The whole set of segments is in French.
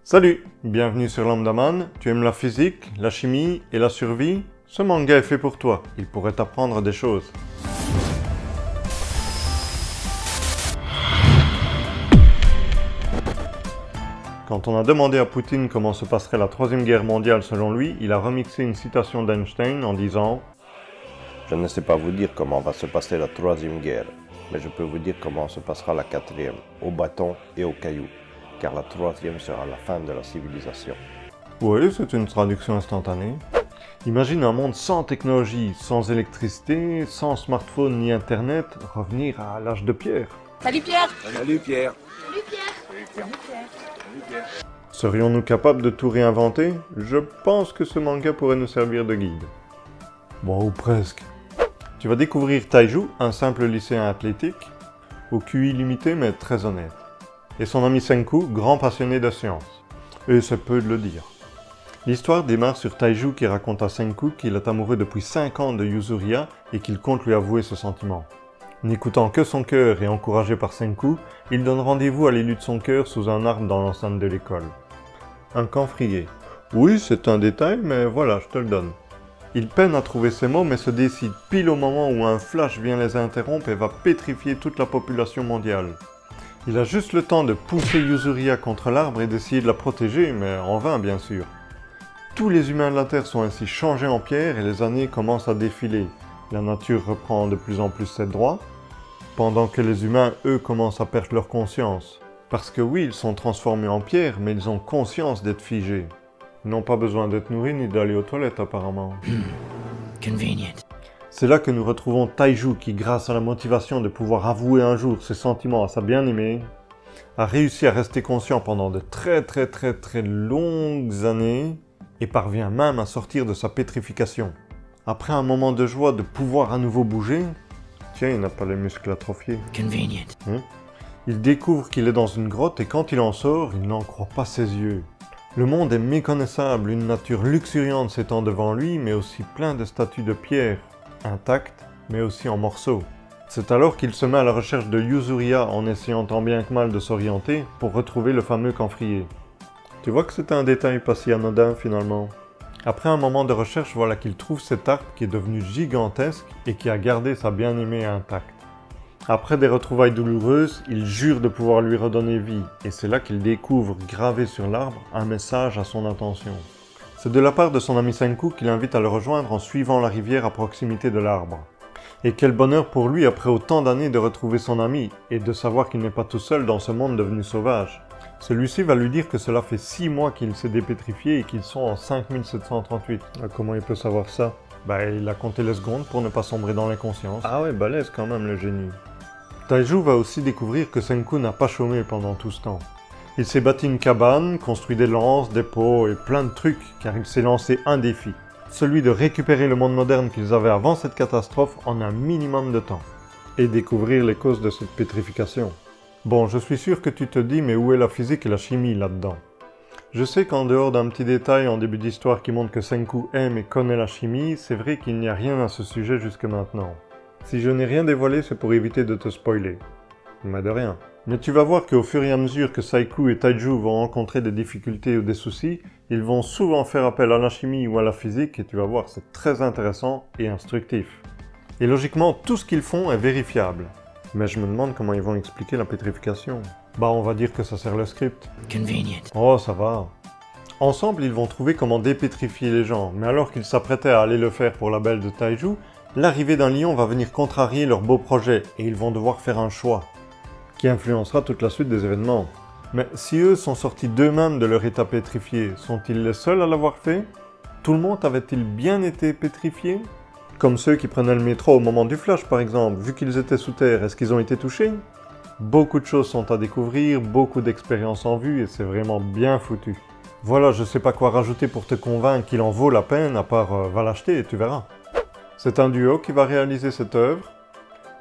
Salut, bienvenue sur Lambdaman. Tu aimes la physique, la chimie et la survie? Ce manga est fait pour toi, il pourrait t'apprendre des choses. Quand on a demandé à Poutine comment se passerait la Troisième Guerre mondiale selon lui, il a remixé une citation d'Einstein en disant « Je ne sais pas vous dire comment va se passer la Troisième Guerre, mais je peux vous dire comment se passera la Quatrième, au bâton et au caillou, car la Troisième sera la fin de la civilisation. » Oui, c'est une traduction instantanée. Imagine un monde sans technologie, sans électricité, sans smartphone ni internet, revenir à l'âge de pierre. Salut Pierre! Salut Pierre! Salut Pierre! Salut Pierre! Serions-nous capables de tout réinventer? Je pense que ce manga pourrait nous servir de guide. Bon, ou presque. Tu vas découvrir Taiju, un simple lycéen athlétique, au QI limité mais très honnête. Et son ami Senku, grand passionné de science. Et c'est peu de le dire. L'histoire démarre sur Taiju qui raconte à Senku qu'il est amoureux depuis 5 ans de Yuzuria et qu'il compte lui avouer ce sentiment. N'écoutant que son cœur et encouragé par Senku, il donne rendez-vous à l'élu de son cœur sous un arbre dans l'enceinte de l'école. Un camphrier. Oui, c'est un détail, mais voilà, je te le donne. Il peine à trouver ses mots, mais se décide pile au moment où un flash vient les interrompre et va pétrifier toute la population mondiale. Il a juste le temps de pousser Yuzuria contre l'arbre et d'essayer de la protéger, mais en vain bien sûr. Tous les humains de la Terre sont ainsi changés en pierre et les années commencent à défiler. La nature reprend de plus en plus ses droits, pendant que les humains, eux, commencent à perdre leur conscience. Parce que oui, ils sont transformés en pierre, mais ils ont conscience d'être figés. Ils n'ont pas besoin d'être nourris ni d'aller aux toilettes apparemment. Convenient. C'est là que nous retrouvons Taiju qui, grâce à la motivation de pouvoir avouer un jour ses sentiments à sa bien-aimée, a réussi à rester conscient pendant de très longues années et parvient même à sortir de sa pétrification. Après un moment de joie de pouvoir à nouveau bouger, tiens, il n'a pas les muscles atrophiés. Convenient. Il découvre qu'il est dans une grotte et quand il en sort, il n'en croit pas ses yeux. Le monde est méconnaissable, une nature luxuriante s'étend devant lui, mais aussi plein de statues de pierre, intactes, mais aussi en morceaux. C'est alors qu'il se met à la recherche de Yuzuria en essayant tant bien que mal de s'orienter pour retrouver le fameux camphrier. Tu vois que c'est un détail pas si anodin finalement. Après un moment de recherche, voilà qu'il trouve cet arbre qui est devenu gigantesque et qui a gardé sa bien-aimée intacte. Après des retrouvailles douloureuses, il jure de pouvoir lui redonner vie, et c'est là qu'il découvre, gravé sur l'arbre, un message à son attention. C'est de la part de son ami Senku qu'il invite à le rejoindre en suivant la rivière à proximité de l'arbre. Et quel bonheur pour lui après autant d'années de retrouver son ami, et de savoir qu'il n'est pas tout seul dans ce monde devenu sauvage. Celui-ci va lui dire que cela fait 6 mois qu'il s'est dépétrifié et qu'ils sont en 5738. Comment il peut savoir ça? Il a compté les secondes pour ne pas sombrer dans l'inconscience. Ah ouais, balèze quand même le génie. Taiju va aussi découvrir que Senku n'a pas chômé pendant tout ce temps. Il s'est bâti une cabane, construit des lances, des pots et plein de trucs, car il s'est lancé un défi. Celui de récupérer le monde moderne qu'ils avaient avant cette catastrophe en un minimum de temps. Et découvrir les causes de cette pétrification. Bon, je suis sûr que tu te dis, mais où est la physique et la chimie là-dedans? Je sais qu'en dehors d'un petit détail en début d'histoire qui montre que Senku aime et connaît la chimie, c'est vrai qu'il n'y a rien à ce sujet jusque maintenant. Si je n'ai rien dévoilé, c'est pour éviter de te spoiler. Mais de rien. Mais tu vas voir qu'au fur et à mesure que Senku et Taiju vont rencontrer des difficultés ou des soucis, ils vont souvent faire appel à la chimie ou à la physique et tu vas voir, c'est très intéressant et instructif. Et logiquement, tout ce qu'ils font est vérifiable. Mais je me demande comment ils vont expliquer la pétrification. On va dire que ça sert le script. Convenient. Oh, ça va. Ensemble, ils vont trouver comment dépétrifier les gens, mais alors qu'ils s'apprêtaient à aller le faire pour la belle de Taiju, l'arrivée d'un lion va venir contrarier leur beau projet, et ils vont devoir faire un choix, qui influencera toute la suite des événements. Mais si eux sont sortis d'eux-mêmes de leur état pétrifié, sont-ils les seuls à l'avoir fait? Tout le monde avait-il bien été pétrifié? Comme ceux qui prenaient le métro au moment du flash par exemple, vu qu'ils étaient sous terre, est-ce qu'ils ont été touchés? Beaucoup de choses sont à découvrir, beaucoup d'expériences en vue et c'est vraiment bien foutu. Voilà, je sais pas quoi rajouter pour te convaincre qu'il en vaut la peine, à part va l'acheter et tu verras. C'est un duo qui va réaliser cette œuvre.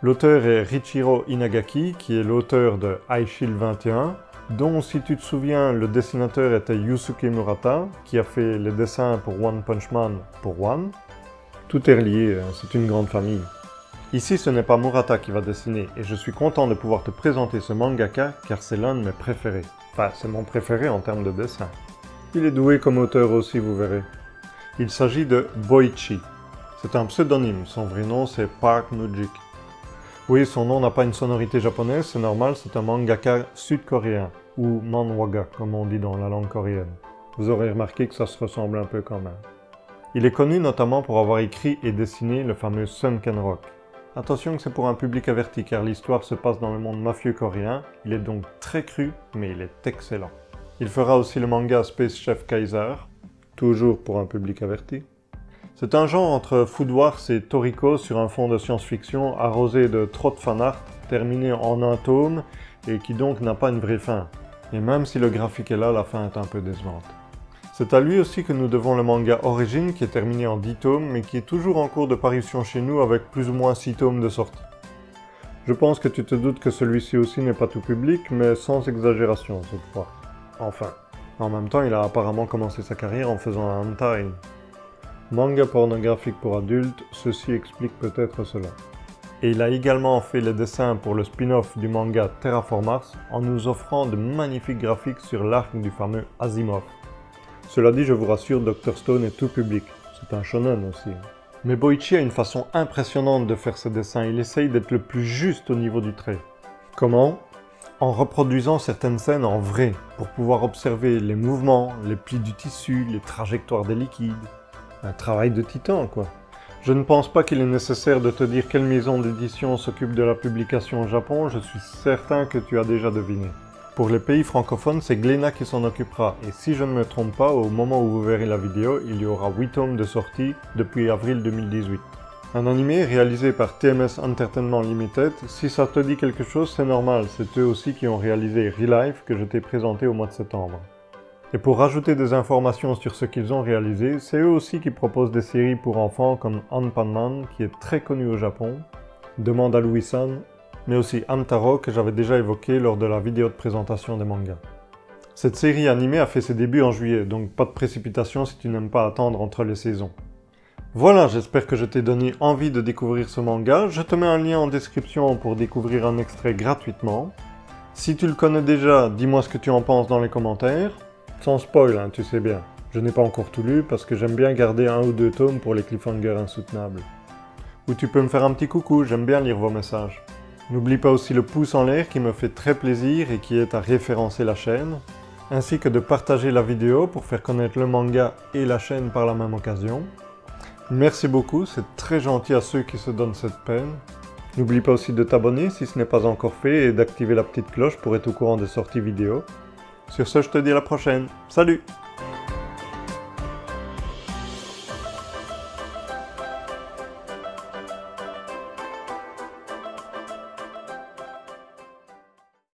L'auteur est Richiro Inagaki, qui est l'auteur de iShield 21, dont, si tu te souviens, le dessinateur était Yusuke Murata, qui a fait les dessins pour One Punch Man pour One. Tout est relié, c'est une grande famille. Ici, ce n'est pas Murata qui va dessiner, et je suis content de pouvoir te présenter ce mangaka car c'est l'un de mes préférés. Enfin, c'est mon préféré en termes de dessin. Il est doué comme auteur aussi, vous verrez. Il s'agit de Boichi. C'est un pseudonyme, son vrai nom c'est Park Nujik. Oui, son nom n'a pas une sonorité japonaise, c'est normal, c'est un mangaka sud-coréen, ou manhwaga comme on dit dans la langue coréenne. Vous aurez remarqué que ça se ressemble un peu quand même. Il est connu notamment pour avoir écrit et dessiné le fameux Sunken Rock. Attention que c'est pour un public averti car l'histoire se passe dans le monde mafieux coréen, il est donc très cru, mais il est excellent. Il fera aussi le manga Space Chef Kaiser, toujours pour un public averti. C'est un genre entre Food Wars et Toriko sur un fond de science-fiction arrosé de trop de fanart, terminé en un tome et qui donc n'a pas une vraie fin. Et même si le graphique est là, la fin est un peu décevante. C'est à lui aussi que nous devons le manga Origin qui est terminé en 10 tomes mais qui est toujours en cours de parution chez nous avec plus ou moins 6 tomes de sortie. Je pense que tu te doutes que celui-ci aussi n'est pas tout public mais sans exagération cette fois. Enfin, en même temps il a apparemment commencé sa carrière en faisant un hentai. Manga pornographique pour adultes, ceci explique peut-être cela. Et il a également fait les dessins pour le spin-off du manga Terraform Mars en nous offrant de magnifiques graphiques sur l'arc du fameux Asimov. Cela dit, je vous rassure, Dr Stone est tout public, c'est un shonen aussi. Mais Boichi a une façon impressionnante de faire ses dessins, il essaye d'être le plus juste au niveau du trait. Comment ? En reproduisant certaines scènes en vrai, pour pouvoir observer les mouvements, les plis du tissu, les trajectoires des liquides. Un travail de titan, quoi. Je ne pense pas qu'il est nécessaire de te dire quelle maison d'édition s'occupe de la publication au Japon, je suis certain que tu as déjà deviné. Pour les pays francophones, c'est Glénat qui s'en occupera, et si je ne me trompe pas, au moment où vous verrez la vidéo, il y aura 8 tomes de sortie depuis avril 2018. Un animé réalisé par TMS Entertainment Limited, si ça te dit quelque chose, c'est normal, c'est eux aussi qui ont réalisé Relife que je t'ai présenté au mois de septembre. Et pour rajouter des informations sur ce qu'ils ont réalisé, c'est eux aussi qui proposent des séries pour enfants comme Anpanman, qui est très connu au Japon, Demande à Louis-san, mais aussi Hamtaro que j'avais déjà évoqué lors de la vidéo de présentation des mangas. Cette série animée a fait ses débuts en juillet, donc pas de précipitation si tu n'aimes pas attendre entre les saisons. Voilà, j'espère que je t'ai donné envie de découvrir ce manga. Je te mets un lien en description pour découvrir un extrait gratuitement. Si tu le connais déjà, dis-moi ce que tu en penses dans les commentaires. Sans spoil, hein, tu sais bien. Je n'ai pas encore tout lu parce que j'aime bien garder 1 ou 2 tomes pour les cliffhangers insoutenables. Ou tu peux me faire un petit coucou, j'aime bien lire vos messages. N'oublie pas aussi le pouce en l'air qui me fait très plaisir et qui est à référencer la chaîne, ainsi que de partager la vidéo pour faire connaître le manga et la chaîne par la même occasion. Merci beaucoup, c'est très gentil à ceux qui se donnent cette peine. N'oublie pas aussi de t'abonner si ce n'est pas encore fait et d'activer la petite cloche pour être au courant des sorties vidéo. Sur ce, je te dis à la prochaine. Salut!